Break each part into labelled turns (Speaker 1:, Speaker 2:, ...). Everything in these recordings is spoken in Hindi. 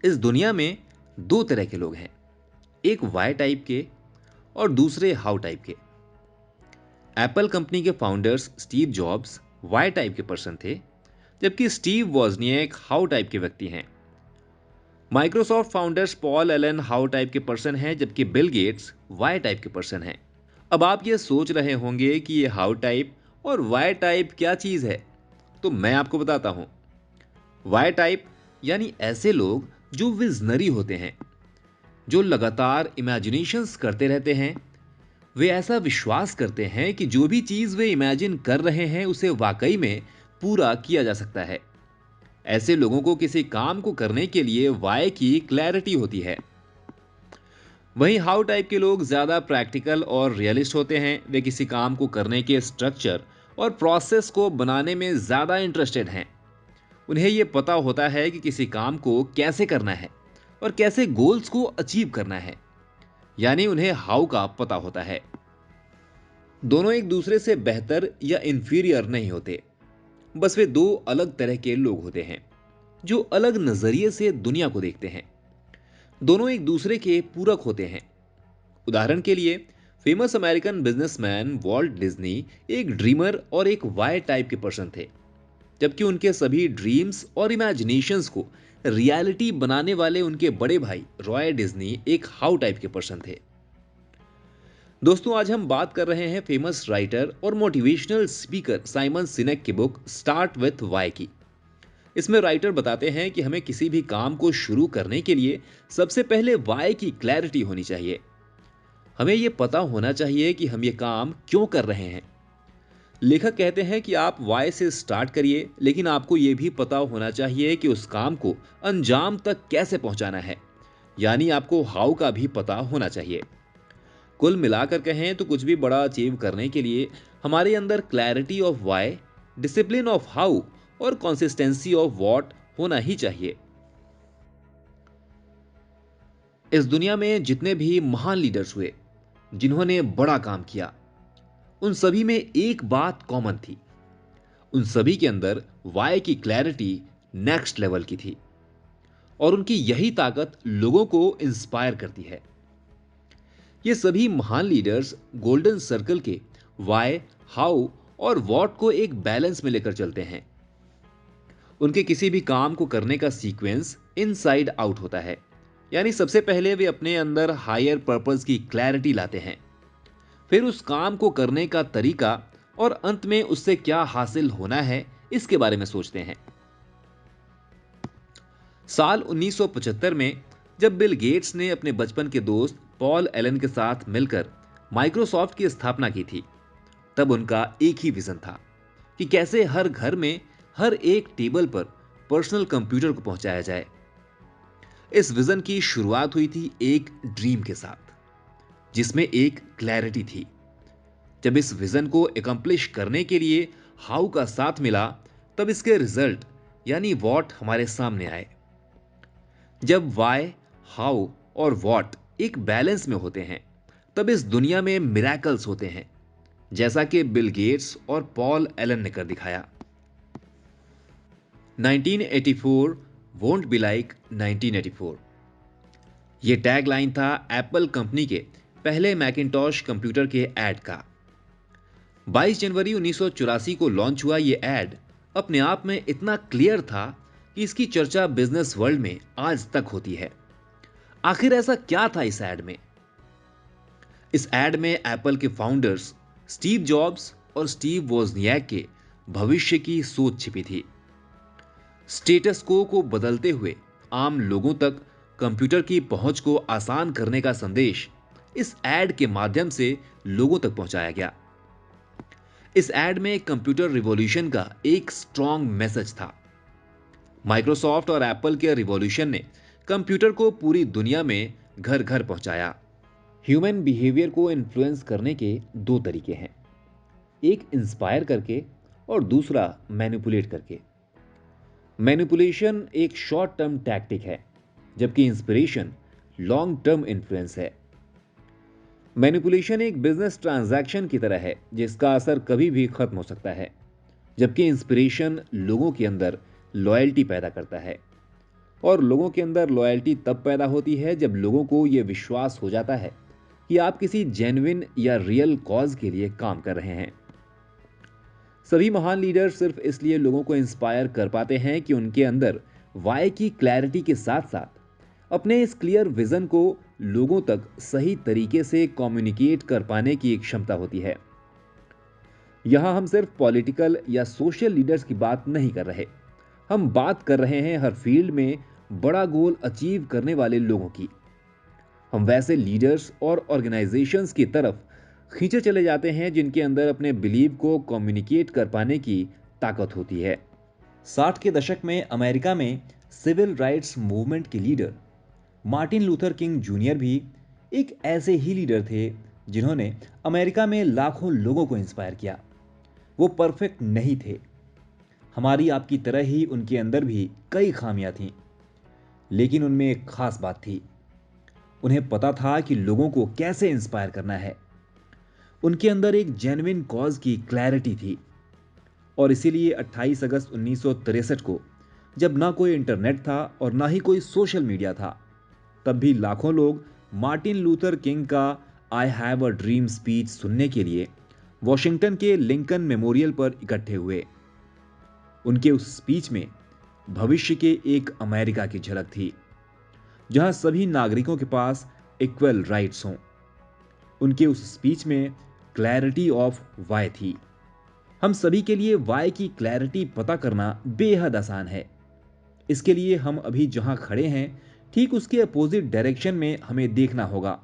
Speaker 1: इस दुनिया में दो तरह के लोग हैं, एक वाई टाइप के और दूसरे हाउ टाइप के। एप्पल कंपनी के founders Steve Jobs why type के पर्सन थे, जबकि स्टीव वॉजनिएक हाउ टाइप के व्यक्ति हैं। Microsoft founders Paul Allen how type के पर्सन हैं, जबकि बिल गेट्स वाई टाइप के पर्सन हैं। अब आप ये सोच रहे होंगे कि ये हाउ टाइप और वाई टाइप क्या चीज़ है, तो मैं आपको बताता हूं। वाई टाइप यानी ऐसे लोग जो विजनरी होते हैं, जो लगातार इमेजिनेशंस करते रहते हैं। वे ऐसा विश्वास करते हैं कि जो भी चीज़ वे इमेजिन कर रहे हैं उसे वाकई में पूरा किया जा सकता है। ऐसे लोगों को किसी काम को करने के लिए वाई की क्लैरिटी होती है। वहीं हाउ टाइप के लोग ज़्यादा प्रैक्टिकल और रियलिस्ट होते हैं। वे किसी काम को करने के स्ट्रक्चर और प्रोसेस को बनाने में ज़्यादा इंटरेस्टेड हैं। उन्हें यह पता होता है कि किसी काम को कैसे करना है और कैसे गोल्स को अचीव करना है, यानी उन्हें हाउ का पता होता है। दोनों एक दूसरे से बेहतर या इंफीरियर नहीं होते, बस वे दो अलग तरह के लोग होते हैं जो अलग नजरिए से दुनिया को देखते हैं। दोनों एक दूसरे के पूरक होते हैं। उदाहरण के लिए, famous American businessman Walt Disney एक ड्रीमर और एक वाई टाइप के पर्सन थे, जबकि उनके सभी ड्रीम्स और इमेजिनेशंस को रियलिटी बनाने वाले उनके बड़े भाई रॉय डिज्नी एक हाउ टाइप के पर्सन थे। दोस्तों, आज हम बात कर रहे हैं फेमस राइटर और मोटिवेशनल स्पीकर साइमन सिनेक की बुक स्टार्ट विथ वाई की। इसमें राइटर बताते हैं कि हमें किसी भी काम को शुरू करने के लिए सबसे पहले वाई की क्लैरिटी होनी चाहिए। हमें यह पता होना चाहिए कि हम ये काम क्यों कर रहे हैं। लेखक कहते हैं कि आप वाई से स्टार्ट करिए, लेकिन आपको यह भी पता होना चाहिए कि उस काम को अंजाम तक कैसे पहुंचाना है, यानी आपको हाउ का भी पता होना चाहिए। कुल मिलाकर कहें तो कुछ भी बड़ा अचीव करने के लिए हमारे अंदर clarity of why, discipline of how और कंसिस्टेंसी ऑफ व्हाट होना ही चाहिए। इस दुनिया में जितने भी महान लीडर्स हुए, जिन्होंने बड़ा काम किया, उन सभी में एक बात कॉमन थी। उन सभी के अंदर वाई की क्लैरिटी नेक्स्ट लेवल की थी, और उनकी यही ताकत लोगों को इंस्पायर करती है। ये सभी महान लीडर्स गोल्डन सर्कल के वाई, हाउ और व्हाट को एक बैलेंस में लेकर चलते हैं। उनके किसी भी काम को करने का सीक्वेंस इनसाइड आउट होता है, यानी सबसे पहले वे अपने अंदर हायर पर्पस की क्लैरिटी लाते हैं, फिर उस काम को करने का तरीका, और अंत में उससे क्या हासिल होना है इसके बारे में सोचते हैं। साल 1975 में जब बिल गेट्स ने अपने बचपन के दोस्त पॉल एलन के साथ मिलकर माइक्रोसॉफ्ट की स्थापना की थी, तब उनका एक ही विजन था कि कैसे हर घर में हर एक टेबल पर पर्सनल कंप्यूटर को पहुंचाया जाए। इस विजन की शुरुआत हुई थी एक ड्रीम के साथ, जिसमें एक क्लैरिटी थी। जब इस विजन को एकम्प्लिश करने के लिए हाउ का साथ मिला, तब इसके रिजल्ट यानी वॉट हमारे सामने आए। जब वाई, हाउ और वॉट एक बैलेंस में होते हैं, तब इस दुनिया में मिरेकल्स होते हैं, जैसा कि बिल गेट्स और पॉल एलन ने कर दिखाया। 1984 वोंट बी लाइक 1984, यह टैग लाइन था एप्पल कंपनी के पहले मैकिंटॉश कंप्यूटर के ऐड का। 22 जनवरी 1984 को लॉन्च हुआ यह ऐड अपने आप में इतना क्लियर था कि इसकी चर्चा बिजनेस वर्ल्ड में आज तक होती है। आखिर ऐसा क्या था इस ऐड में? इस ऐड में एप्पल के फाउंडर्स स्टीव जॉब्स और स्टीव वोजनियाक के भविष्य की सोच छिपी थी। स्टेटस को बदलते हुए आम लोगों तक कंप्यूटर की पहुंच को आसान करने का संदेश इस ऐड के माध्यम से लोगों तक पहुंचाया गया। इस ऐड में कंप्यूटर रिवॉल्यूशन का एक स्ट्रॉन्ग मैसेज था। माइक्रोसॉफ्ट और एप्पल के रिवॉल्यूशन ने कंप्यूटर को पूरी दुनिया में घर घर पहुंचाया। ह्यूमन बिहेवियर को इन्फ्लुएंस करने के दो तरीके हैं, एक इंस्पायर करके और दूसरा मैनिपुलेट करके। मैनिपुलेशन एक शॉर्ट टर्म टैक्टिक है, जबकि इंस्पिरेशन लॉन्ग टर्म इन्फ्लुएंस है। मैनिपुलेशन एक बिजनेस ट्रांजैक्शन की तरह है, जिसका असर कभी भी खत्म हो सकता है, जबकि इंस्पिरेशन लोगों के अंदर लॉयल्टी पैदा करता है। और लोगों के अंदर लॉयल्टी तब पैदा होती है जब लोगों को ये विश्वास हो जाता है कि आप किसी जेन्युइन या रियल कॉज के लिए काम कर रहे हैं। सभी महान लीडर सिर्फ इसलिए लोगों को इंस्पायर कर पाते हैं कि उनके अंदर वाई की क्लैरिटी के साथ साथ अपने इस क्लियर विजन को लोगों तक सही तरीके से कम्युनिकेट कर पाने की एक क्षमता होती है। यहां हम सिर्फ पॉलिटिकल या सोशल लीडर्स की बात नहीं कर रहे, हम बात कर रहे हैं हर फील्ड में बड़ा गोल अचीव करने वाले लोगों की। हम वैसे लीडर्स और ऑर्गेनाइजेशंस की तरफ खींचे चले जाते हैं जिनके अंदर अपने बिलीव को कम्युनिकेट कर पाने की ताकत होती है। 60 के दशक में अमेरिका में सिविल राइट्स मूवमेंट के leader Martin Luther king junior भी एक ऐसे ही लीडर थे जिन्होंने अमेरिका में लाखों लोगों को इंस्पायर किया। वो परफेक्ट नहीं थे, हमारी आपकी तरह ही उनके अंदर भी कई खामियां थीं, लेकिन उनमें एक खास बात थी। उन्हें पता था कि लोगों को कैसे इंस्पायर करना है। उनके अंदर एक जेन्युइन कॉज की क्लैरिटी थी और इसीलिए 28 अगस्त 1963 को जब ना कोई इंटरनेट था और ना ही कोई सोशल मीडिया था, तब भी लाखों लोग मार्टिन लूथर किंग का I have a dream speech सुनने के लिए वॉशिंगटन के लिंकन मेमोरियल पर इकट्ठे हुए। उनके उस स्पीच में भविष्य के एक अमेरिका की झलक थी जहां सभी नागरिकों के पास इक्वल राइट्स हों। उनके उस स्पीच में क्लैरिटी ऑफ वाई थी। हम सभी के लिए वाई की क्लैरिटी पता करना बेहद आसान है। इसके लिए हम अभी जहां खड़े हैं ठीक उसके अपोजिट डायरेक्शन में हमें देखना होगा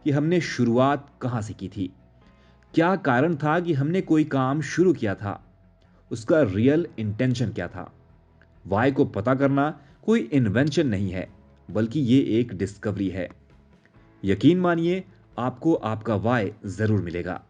Speaker 1: कि हमने शुरुआत कहां से की थी, क्या कारण था कि हमने कोई काम शुरू किया था, उसका रियल इंटेंशन क्या था। वाई को पता करना कोई इन्वेंशन नहीं है, बल्कि ये एक डिस्कवरी है। यकीन मानिए, आपको आपका वाई जरूर मिलेगा।